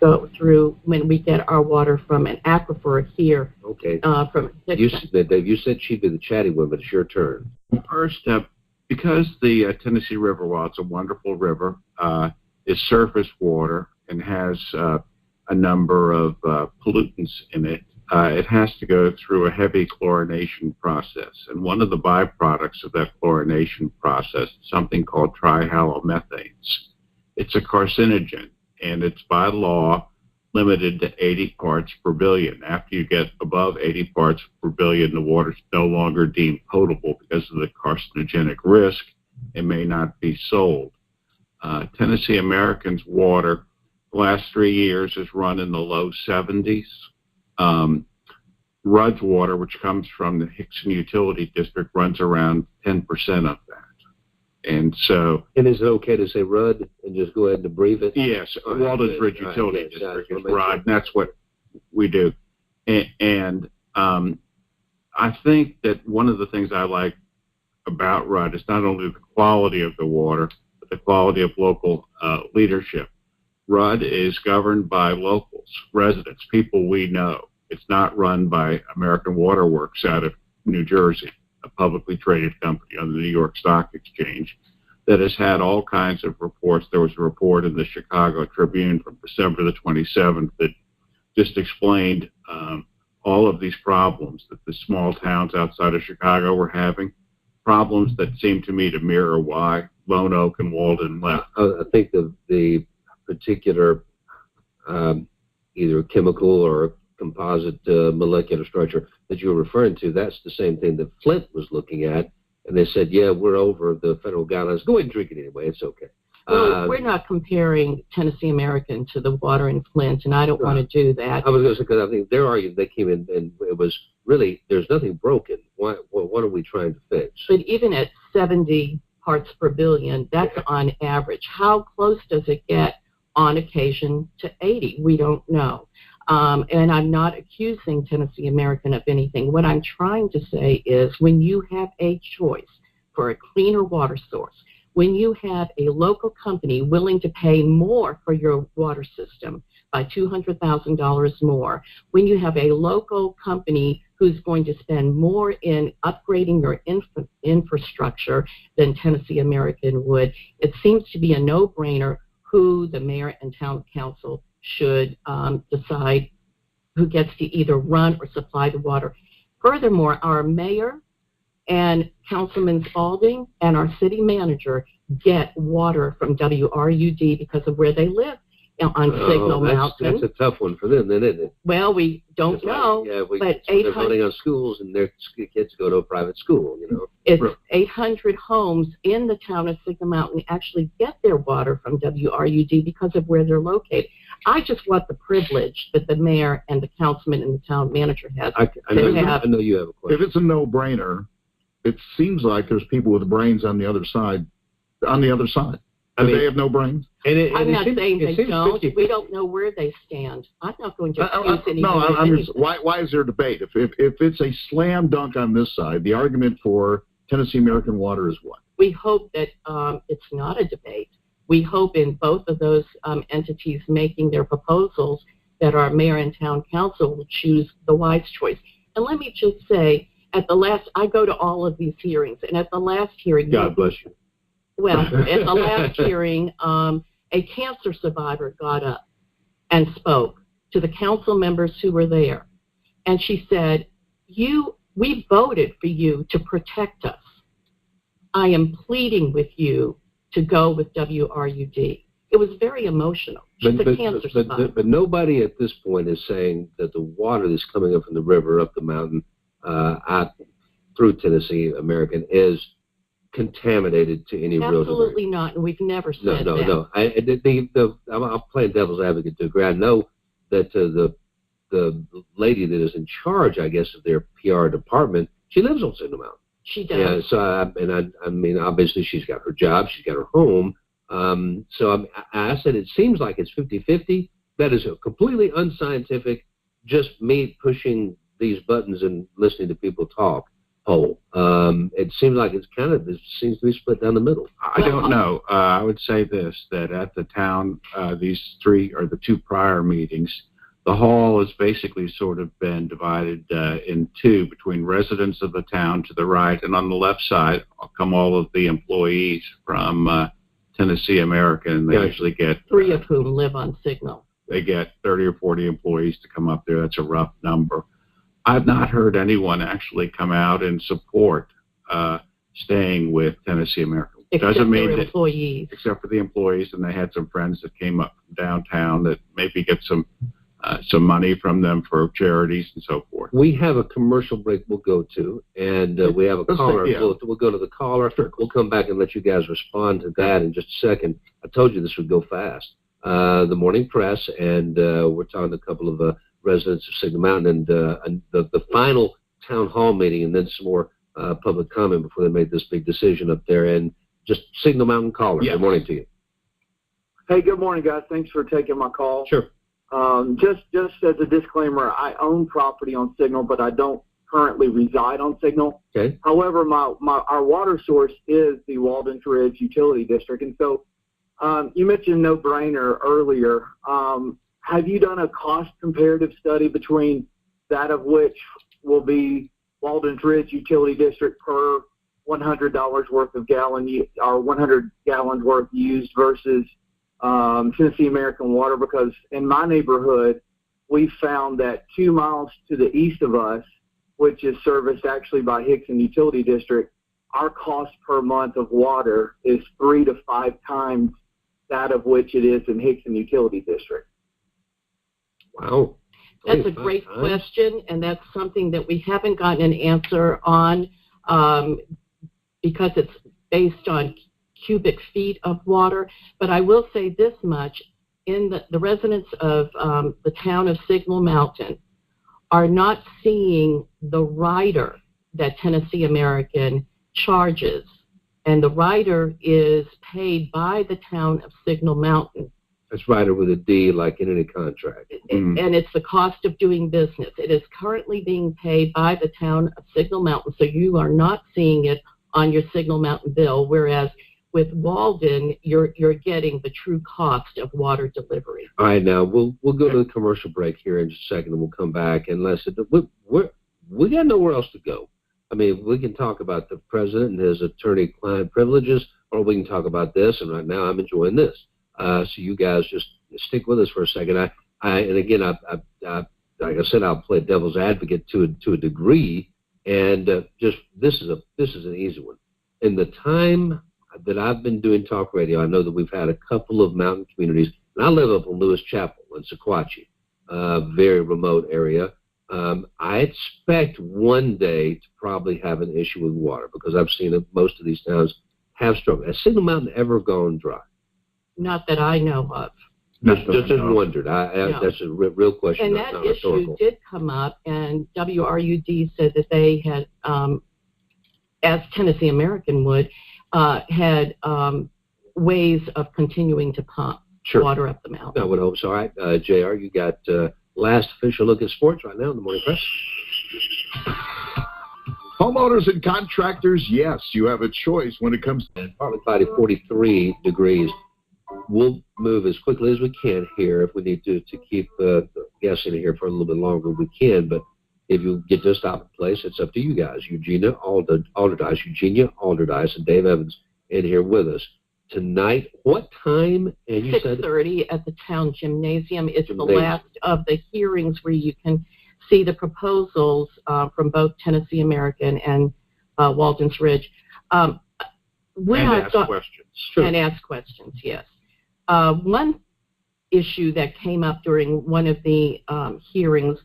go through when we get our water from an aquifer here. Okay. From you said she'd be the chatty one, but it's your turn. First, because the Tennessee River, while it's a wonderful river, is surface water and has a number of pollutants in it, it has to go through a heavy chlorination process. And one of the byproducts of that chlorination process is something called trihalomethanes. It's a carcinogen, and it's by law limited to 80 parts per billion. After you get above 80 parts per billion, the water is no longer deemed potable because of the carcinogenic risk. It may not be sold. Tennessee American's water, the last 3 years, has run in the low 70s. Rudd's water, which comes from the Hickson Utility District, runs around 10% of that. And so... And is it okay to say Rudd and just go ahead and debrief it? Yes, Walden's Ridge Utility District is Rudd, and that's what we do. And I think that one of the things I like about Rudd is not only the quality of the water, but the quality of local leadership. Rudd is governed by locals, residents, people we know. It's not run by American Water Works out of New Jersey, a publicly traded company on the New York Stock Exchange that has had all kinds of reports. There was a report in the Chicago Tribune from December the 27th that just explained all of these problems that the small towns outside of Chicago were having, problems that seem to me to mirror why Lone Oak and Walden left. I think the particular either chemical or composite molecular structure that you were referring to, that's the same thing that Flint was looking at, and they said, yeah, we're over the federal guidelines. Go ahead and drink it anyway. It's okay. Well, we're not comparing Tennessee American to the water in Flint, and I don't want to do that. I was going to say, because I think their argument, they came in, and it was really, there's nothing broken. What are we trying to fix? But even at 70 parts per billion, that's on average. How close does it get on occasion to 80? We don't know. And I'm not accusing Tennessee American of anything. What I'm trying to say is when you have a choice for a cleaner water source, when you have a local company willing to pay more for your water system by $200,000 more, when you have a local company who's going to spend more in upgrading your infrastructure than Tennessee American would, it seems to be a no-brainer who the mayor and town council should decide who gets to either run or supply the water. Furthermore, our mayor and Councilman Spalding and our city manager get water from WRUD because of where they live on Signal Mountain. That's a tough one for them, then, isn't it? Well, we don't know. But they're running on schools, and their kids go to a private school, you know. It's 800 homes in the town of Signal Mountain actually get their water from WRUD because of where they're located. I just want the privilege that the mayor and the councilman and the town manager has. I know you have a question. If it's a no-brainer, it seems like there's people with brains on the other side. Do they have no brains? I'm not saying they don't. We don't know where they stand. I'm not going to accuse anyone. Why is there a debate? If it's a slam dunk on this side, the argument for Tennessee American Water is what? We hope that it's not a debate. We hope in both of those entities making their proposals that our mayor and town council will choose the wise choice. And let me just say, I go to all of these hearings, and at the last hearing... God bless you. Well, at the last hearing, a cancer survivor got up and spoke to the council members who were there. And she said, we voted for you to protect us. I am pleading with you to go with WRUD. It was very emotional. She's a cancer survivor. But nobody at this point is saying that the water that's coming up from the river, up the mountain, out through Tennessee American is contaminated to any real degree. Absolutely not, and we've never said that. No. I'm playing devil's advocate to agree. I know that the lady that is in charge, I guess, of their PR department, she lives on Signal Mountain. She does. Yeah, so I mean, obviously she's got her job, she's got her home. So I said it seems like it's 50-50. That is a completely unscientific, just me pushing these buttons and listening to people talk. poll? It seems like it seems to be split down the middle. I don't know. I would say this, that at the town, these the two prior meetings, the hall has basically sort of been divided in two between residents of the town to the right, and on the left side come all of the employees from Tennessee American. They usually get 3 of whom live on Signal. They get 30 or 40 employees to come up there. That's a rough number. I've not heard anyone actually come out and support staying with Tennessee American. Except for employees. Except for the employees, and they had some friends that came up from downtown that maybe get some money from them for charities and so forth. We have a commercial break we'll go to, and we have a caller. Yeah. We'll go to the caller. We'll come back and let you guys respond to that in just a second. I told you this would go fast. The Morning Press, and we're talking to a couple of residents of Signal Mountain, and the final town hall meeting, and then some more public comment before they made this big decision up there. And just Signal Mountain caller. Yes. Good morning to you. Hey, good morning, guys. Thanks for taking my call. Sure. Just as a disclaimer, I own property on Signal, but I don't currently reside on Signal. Okay. However, our water source is the Walden's Ridge Utility District, and so you mentioned no-brainer earlier. Have you done a cost comparative study between that of which will be Walden's Ridge Utility District per $100 worth of or 100 gallons worth used versus Tennessee American Water? Because in my neighborhood, we found that 2 miles to the east of us, which is serviced actually by Hickson Utility District, our cost per month of water is 3 to 5 times that of which it is in Hickson Utility District. Wow. That's a great question, and that's something that we haven't gotten an answer on because it's based on cubic feet of water. But I will say this much, in the residents of the town of Signal Mountain are not seeing the rider that Tennessee American charges, and the rider is paid by the town of Signal Mountain. That's rider with a D, like in any contract. And it's the cost of doing business. It is currently being paid by the town of Signal Mountain, so you are not seeing it on your Signal Mountain bill, whereas with Walden, you're getting the true cost of water delivery. All right, now we'll go to the commercial break here in just a second, and we'll come back. And listen, we got nowhere else to go. I mean, we can talk about the president and his attorney-client privileges, or we can talk about this. And right now, I'm enjoying this. So you guys just stick with us for a second. And again, like I said, I'll play devil's advocate to a degree. And just this is an easy one. In the time that I've been doing talk radio, I know that we've had a couple of mountain communities, and I live up in Lewis Chapel in Sequatchie, very remote area. I expect one day to probably have an issue with water because I've seen that most of these towns have struggled. Has Signal Mountain ever gone dry? Not that I know of. Just wondered. No. That's a real question. And that issue did come up, and WRUD said that they had, as Tennessee American would, had ways of continuing to pump water up the mountain. I would hope so. All right, JR, you got last official look at sports right now in the Morning Press. Homeowners and contractors, yes, you have a choice when it comes to partly cloudy, 43 degrees. We'll move as quickly as we can here. If we need to keep guests in here for a little bit longer, we can. But if you get to a stopping place, it's up to you guys. Eugenia Alderdice, and Dave Evans in here with us tonight. What time? And you 6:30 at the town gymnasium. It's the last of the hearings where you can see the proposals from both Tennessee American and Walden's Ridge. And ask questions. And ask questions, yes. One issue that came up during one of the hearings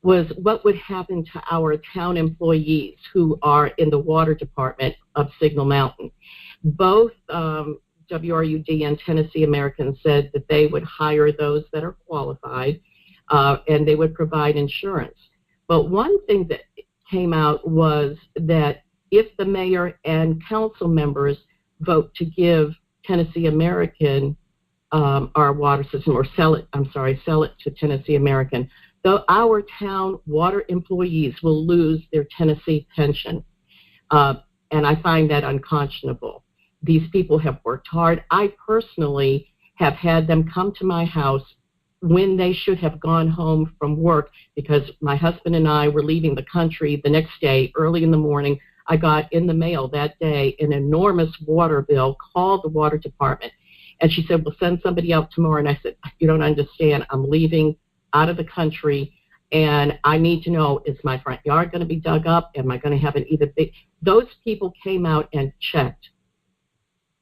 was what would happen to our town employees who are in the water department of Signal Mountain. Both WRUD and Tennessee American said that they would hire those that are qualified and they would provide insurance. But one thing that came out was that if the mayor and council members vote to give Tennessee American our water system, or sell it to Tennessee American, though our town water employees will lose their Tennessee pension. And I find that unconscionable. These people have worked hard. I personally have had them come to my house when they should have gone home from work, because my husband and I were leaving the country the next day early in the morning. I got in the mail that day an enormous water bill, called the water department, and she said, we'll send somebody out tomorrow. And I said, you don't understand. I'm leaving out of the country, and I need to know, is my front yard going to be dug up? Am I going to have an even big? Those people came out and checked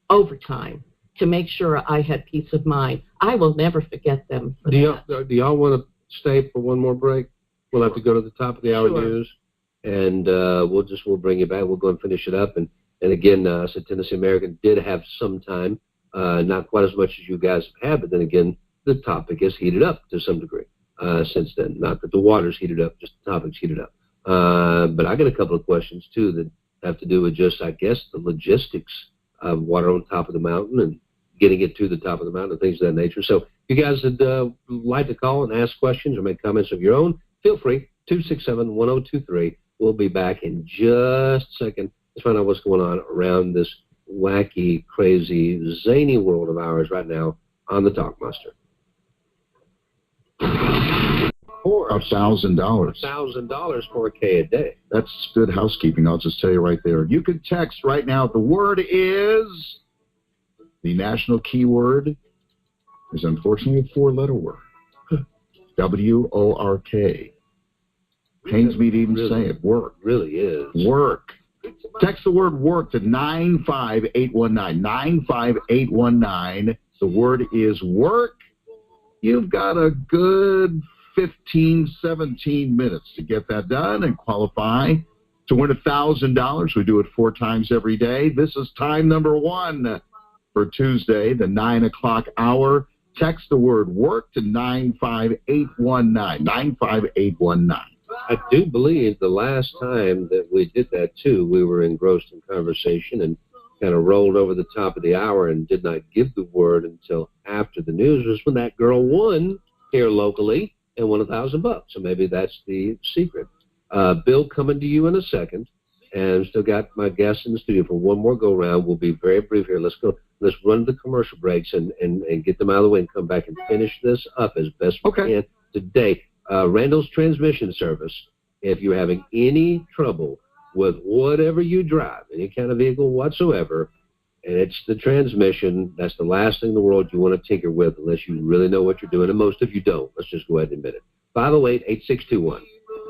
overtime to make sure I had peace of mind. I will never forget them. Do y'all want to stay for one more break? We'll have to go to the top of the hour news, and we'll bring you back. We'll go and finish it up. And again, so Tennessee American did have some time, not quite as much as you guys have had, but then again, the topic has heated up to some degree since then. Not that the water's heated up, just the topic's heated up. But I got a couple of questions too that have to do with just, I guess, the logistics of water on top of the mountain and getting it to the top of the mountain and things of that nature. So if you guys would like to call and ask questions or make comments of your own, feel free, 267-1023. We'll be back in just a second. Let's find out what's going on around this wacky, crazy, zany world of ours right now on the Talkmaster. $1,000. $1,000 for a K a day. That's good housekeeping. I'll just tell you right there. You can text right now. The word is... The national keyword is unfortunately a four-letter word. W-O-R-K. Pains me to even say it. Work. Really is. Work. Text the word work to 95819. 95819. The word is work. You've got a good 15, 17 minutes to get that done and qualify to win $1,000. We do it 4 times every day. This is time number 1. For Tuesday, the 9 o'clock hour. Text the word work to 95819. 95819. I do believe the last time that we did that, too, we were engrossed in conversation and kind of rolled over the top of the hour and did not give the word until after the news, was when that girl won here locally and won $1,000. So maybe that's the secret. Bill, coming to you in a second. And still got my guests in the studio for one more go-round. We'll be very brief here. Let's go. Let's run the commercial breaks and get them out of the way and come back and finish this up as best we can today. Randall's Transmission Service, if you're having any trouble with whatever you drive, any kind of vehicle whatsoever, and it's the transmission, that's the last thing in the world you want to tinker with unless you really know what you're doing, and most of you don't. Let's just go ahead and admit it. 508-8621.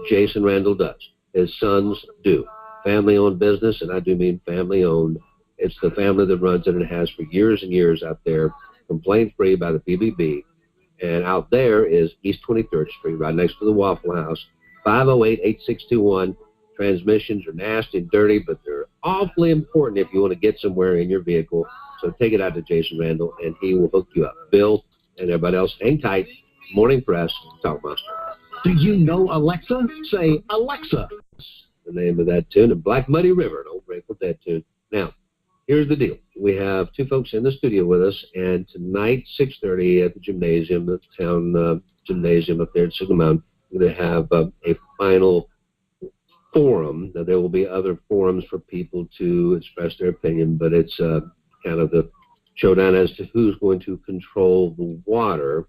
Jason Randall does. His sons do. Family-owned business, and I do mean family-owned. It's the family that runs it and has for years and years out there, complaint-free by the PBB. And out there is East 23rd Street, right next to the Waffle House, 508-8621. Transmissions are nasty and dirty, but they're awfully important if you want to get somewhere in your vehicle. So take it out to Jason Randall, and he will hook you up. Bill and everybody else, hang tight. Morning Press, Talkmaster. Do you know Alexa? Say, Alexa. The name of that tune, and Black Muddy River, an old Grateful Dead tune. Now, here's the deal. We have 2 folks in the studio with us, and tonight, 6:30 at the gymnasium, the town gymnasium up there at Signal Mountain, we're going to have a final forum. Now, there will be other forums for people to express their opinion, but it's kind of the showdown as to who's going to control the water.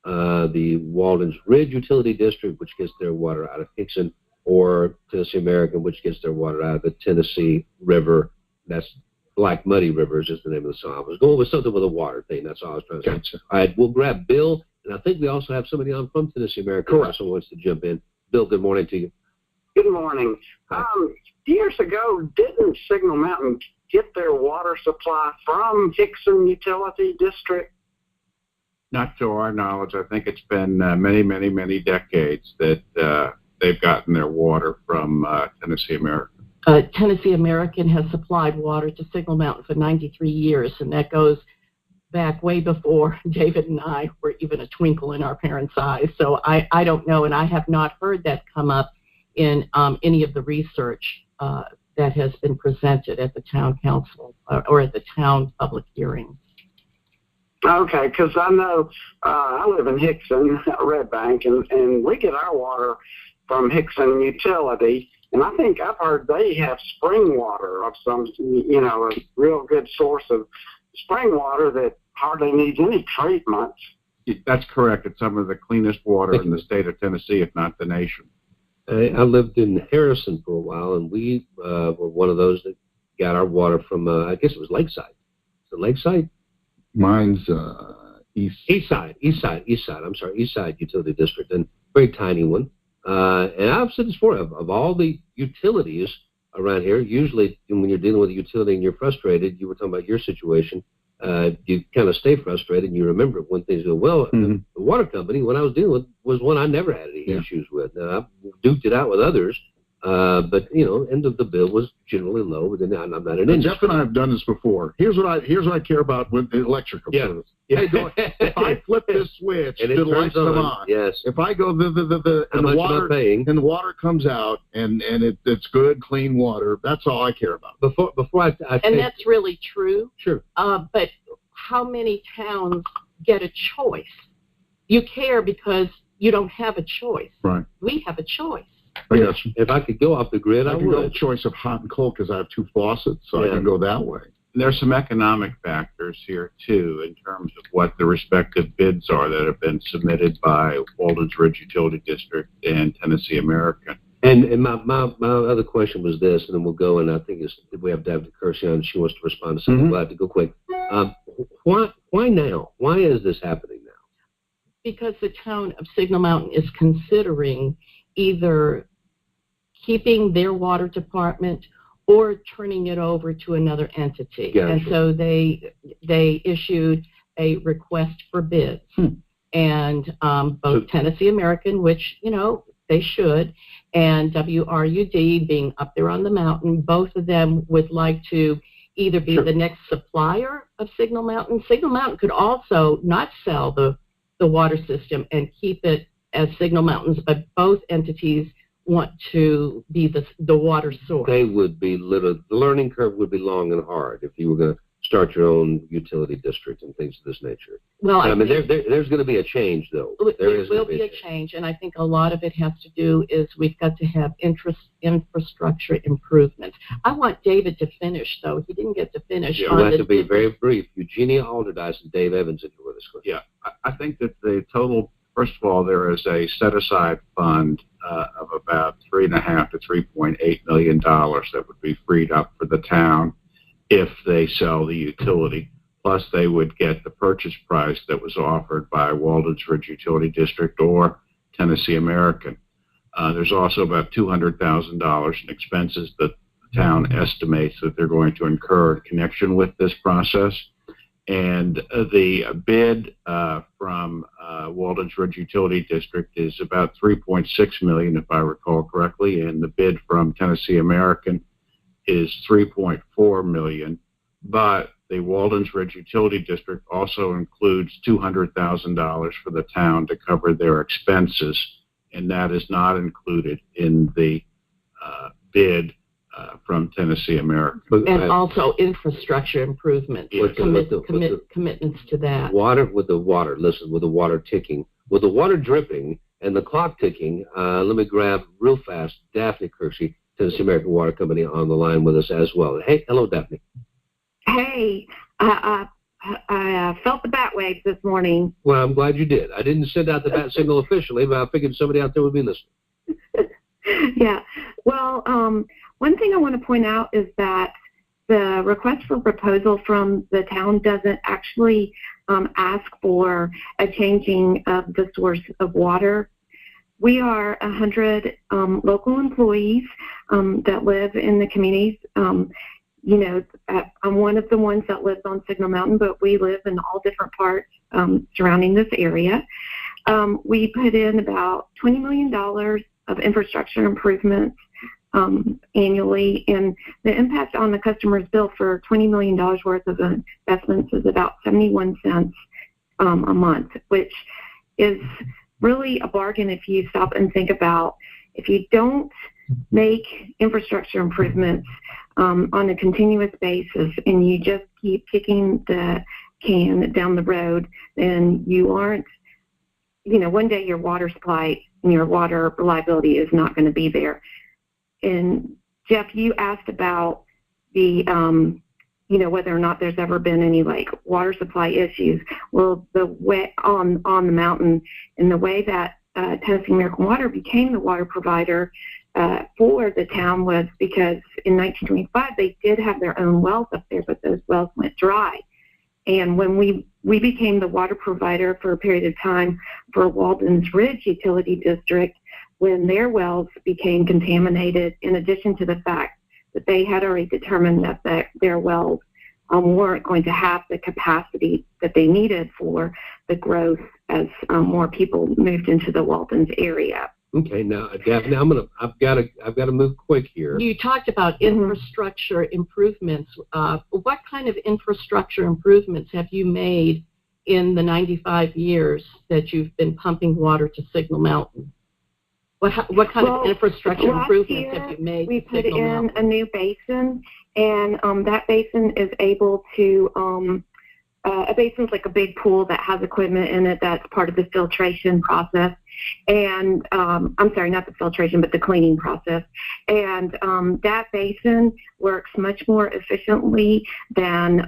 The Walden's Ridge Utility District, which gets their water out of Hickson, or Tennessee American, which gets their water out of the Tennessee River. That's Black Muddy River is just the name of the song. I was going with something with a water thing. That's all I was trying to say. All right, we'll grab Bill, and I think we also have somebody on from Tennessee American who also wants to jump in. Bill, good morning to you. Good morning. Years ago, didn't Signal Mountain get their water supply from Hickson Utility District? Not to our knowledge. I think it's been many, many, many decades that they've gotten their water from Tennessee American. Tennessee American has supplied water to Signal Mountain for 93 years, and that goes back way before David and I were even a twinkle in our parents' eyes. So I don't know, and I have not heard that come up in any of the research that has been presented at the town council or at the town public hearings. Okay, because I know I live in Hickson, Red Bank, and we get our water from Hickson Utility, And I think I've heard they have spring water of some, a real good source of spring water that hardly needs any treatment. That's correct. It's some of the cleanest water in the state of Tennessee, if not the nation. I lived in Harrison for a while, and we were one of those that got our water from, I guess it was Lakeside. Is it Lakeside? Mine's East Side Utility District, and very tiny one. And I've said this before, of all the utilities around here, usually when you're dealing with a utility and you're frustrated, you were talking about your situation, you kind of stay frustrated and you remember when things go well. The water company, when I was dealing with, was one I never had any issues with. Now, I duked it out with others, but end of the bill was generally low. But then I'm not an industry. Jeff and I have done this before. Here's what I care about with the electrical service. Yeah. If I flip this switch, and the lights come on. Yes. If I go and the water comes out and it's good, clean water, that's all I care about. Before I and that's really true. Sure. But how many towns get a choice? You care because you don't have a choice. Right. We have a choice. Yes. If I could go off the grid, I can would. go a choice of hot and cold because I have two faucets, so I can go that way. There's some economic factors here, too, in terms of what the respective bids are that have been submitted by Walden's Ridge Utility District and Tennessee American. And my other question was this, and then we'll go, and I think we have Daphne Kersey on, and she wants to respond to something. Mm-hmm. We'll have to go quick. Why now? Why is this happening now? Because the town of Signal Mountain is considering either keeping their water department or turning it over to another entity. Gotcha. And so they issued a request for bids. And both Tennessee American, which, they should, and WRUD being up there on the mountain, both of them would like to either be the next supplier of Signal Mountain. Signal Mountain could also not sell the water system and keep it as Signal Mountain's, but both entities want to be the water source. They would be the learning curve would be long and hard if you were going to start your own utility district and things of this nature. Well, I mean, there's going to be a change, though. There will be a change, and I think a lot of it has to do is we've got to have infrastructure improvements. I want David to finish, though. He didn't get to finish. Yeah, we'll have to be very brief. Eugenia Alderdice and Dave Evans, if you're with us. Yeah, I think that the total, first of all, there is a set-aside fund of about $3.5 to $3.8 million that would be freed up for the town if they sell the utility. Plus, they would get the purchase price that was offered by Walden's Ridge Utility District or Tennessee American. There's also about $200,000 in expenses that the town estimates that they're going to incur in connection with this process. And the bid from Walden's Ridge Utility District is about $3.6 million, if I recall correctly, and the bid from Tennessee American is $3.4 million. But the Walden's Ridge Utility District also includes $200,000 for the town to cover their expenses, and that is not included in the bid from Tennessee American. And also infrastructure improvements, commitments to that. With the water ticking, with the water dripping and the clock ticking, let me grab real fast Daphne Kersey, Tennessee American Water Company, on the line with us as well. Hey, hello, Daphne. Hey, I felt the bat waves this morning. Well, I'm glad you did. I didn't send out the bat signal officially, but I figured somebody out there would be listening. Yeah. Well, one thing I want to point out is that the request for proposal from the town doesn't actually ask for a changing of the source of water. We are 100 local employees that live in the communities. I'm one of the ones that lives on Signal Mountain, but we live in all different parts surrounding this area. We put in about $20 million of infrastructure improvements annually, and the impact on the customer's bill for $20 million worth of investments is about 71 cents a month, which is really a bargain if you stop and think about if you don't make infrastructure improvements on a continuous basis and you just keep kicking the can down the road, then you aren't, one day your water supply and your water reliability is not going to be there. and Jeff, you asked about the, whether or not there's ever been any like water supply issues. Well, the way on the mountain, and the way that Tennessee American Water became the water provider for the town was because in 1925 they did have their own wells up there, but those wells went dry. And when we became the water provider for a period of time for Walden's Ridge Utility District, when their wells became contaminated, in addition to the fact that they had already determined that their wells weren't going to have the capacity that they needed for the growth as more people moved into the Walden's area. Okay, now Daphne, I've got to move quick here. You talked about infrastructure improvements. What kind of infrastructure improvements have you made in the 95 years that you've been pumping water to Signal Mountain? What kind of infrastructure improvements have you made? We put in a new basin, and that basin is able to, a basin's like a big pool that has equipment in it that's part of the filtration process. And, I'm sorry, not the filtration, but the cleaning process. And that basin works much more efficiently than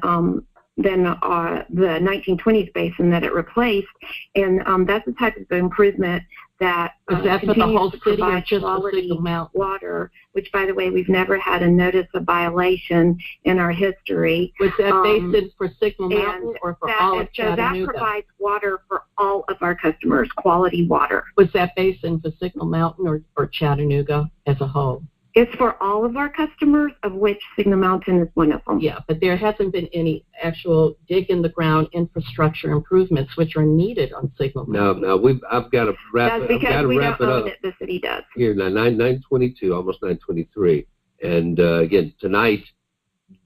the 1920s basin that it replaced. And that's the type of improvement that for the whole city or just for Signal Mountain? Water, which, by the way, we've never had a notice of violation in our history. Was that basin for Signal Mountain or for all of Chattanooga? So that provides water for all of our customers, quality water. Was that basin for Signal Mountain or Chattanooga as a whole? It's for all of our customers, of which Signal Mountain is one of them. Yeah, but there hasn't been any actual dig-in-the-ground infrastructure improvements which are needed on Signal Mountain. No, I've got to wrap it up. Because we don't own it, the city does. Here, now, 9:22, almost 9:23. And, again, tonight,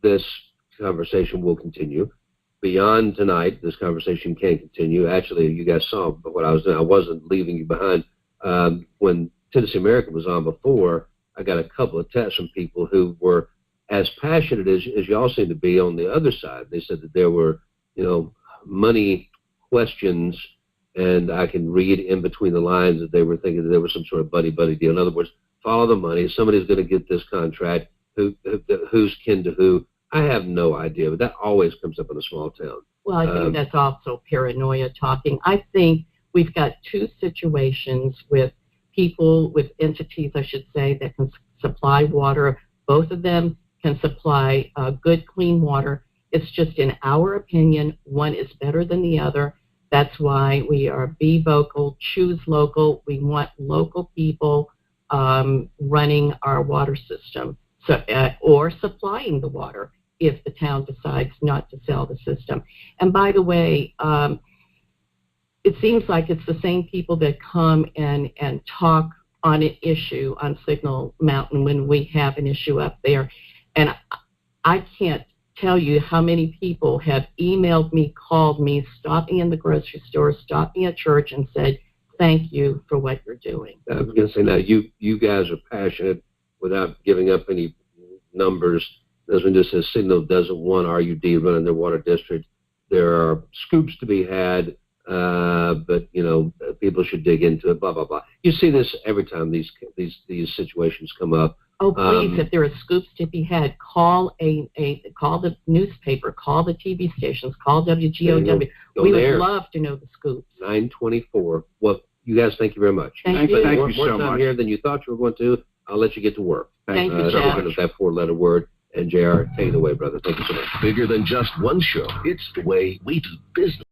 this conversation will continue. Beyond tonight, this conversation can continue. Actually, you guys saw what I was doing. I wasn't leaving you behind. When Tennessee American was on before, I got a couple of texts from people who were as passionate as y'all seem to be on the other side. They said that there were, money questions, and I can read in between the lines that they were thinking that there was some sort of buddy-buddy deal. In other words, follow the money. Somebody's going to get this contract. Who's kin to who? I have no idea, but that always comes up in a small town. Well, I think that's also paranoia talking. I think we've got two situations with people, with entities, I should say, that can supply water. Both of them can supply good, clean water. It's just, in our opinion, one is better than the other. That's why we are be vocal, choose local. We want local people running our water system, or supplying the water if the town decides not to sell the system. And by the way, it seems like it's the same people that come and talk on an issue on Signal Mountain when we have an issue up there. And I can't tell you how many people have emailed me, called me, stopped me in the grocery store, stopped me at church, and said, thank you for what you're doing. I was going to say, now, you guys are passionate without giving up any numbers. As when just says Signal doesn't want RUD running their water district. There are scoops to be had. But people should dig into it. Blah blah blah. You see this every time these situations come up. Oh please! If there are scoops to be had, call call the newspaper, call the TV stations, call WGOW. We would love to know the scoops. 9:24. Well, you guys, thank you very much. Thank you more so time much. Here than you thought you were going to. I'll let you get to work. Thank you, Jeff. That 4-letter word. And JR, take it away, brother. Thank you so much. Bigger than just one show. It's the way we do business.